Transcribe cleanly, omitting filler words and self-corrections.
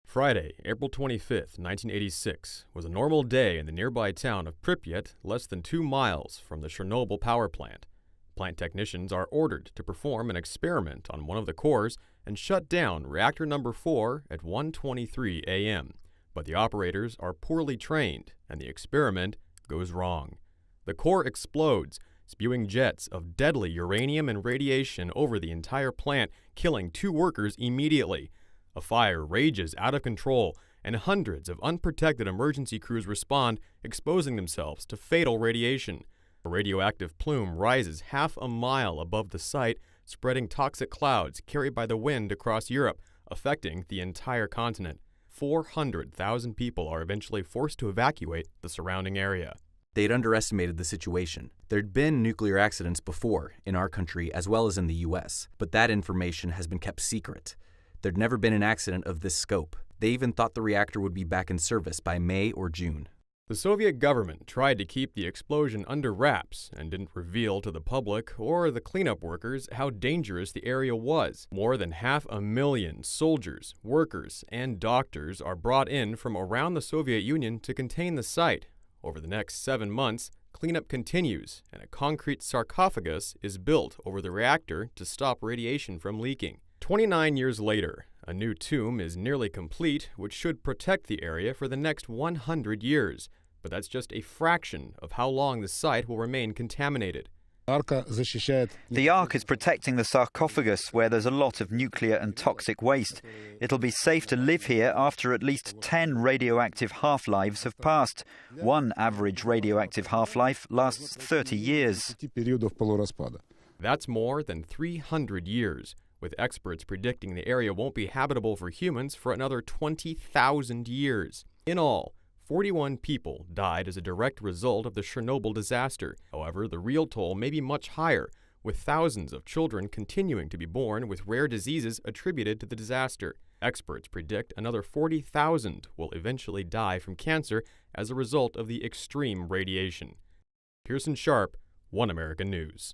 Friday, April 25, 1986, was a normal day in the nearby town of Pripyat, less than 2 miles from the Chernobyl power plant. Plant technicians are ordered to perform an experiment on one of the cores and shut down reactor number 4 at 1:23 a.m. But the operators are poorly trained, and the experiment goes wrong. The core explodes, spewing jets of deadly uranium and radiation over the entire plant, killing 2 workers immediately. A fire rages out of control, and hundreds of unprotected emergency crews respond, exposing themselves to fatal radiation. A radioactive plume rises half a mile above the site, spreading toxic clouds carried by the wind across Europe, affecting the entire continent. 400,000 people are eventually forced to evacuate the surrounding area. They'd underestimated the situation. There'd been nuclear accidents before, in our country as well as in the US, but that information has been kept secret. There'd never been an accident of this scope. They even thought the reactor would be back in service by May or June. The Soviet government tried to keep the explosion under wraps and didn't reveal to the public or the cleanup workers how dangerous the area was. More than 500,000 soldiers, workers, and doctors are brought in from around the Soviet Union to contain the site. Over the next 7 months, cleanup continues, and a concrete sarcophagus is built over the reactor to stop radiation from leaking. 29 years later, a new tomb is nearly complete, which should protect the area for the next 100 years. But that's just a fraction of how long the site will remain contaminated. The Ark is protecting the sarcophagus, where there's a lot of nuclear and toxic waste. It'll be safe to live here after at least 10 radioactive half-lives have passed. One average radioactive half-life lasts 30 years. That's more than 300 years, with experts predicting the area won't be habitable for humans for another 20,000 years. In all, 41 people died as a direct result of the Chernobyl disaster. However, the real toll may be much higher, with thousands of children continuing to be born with rare diseases attributed to the disaster. Experts predict another 40,000 will eventually die from cancer as a result of the extreme radiation. Pearson Sharp, One American News.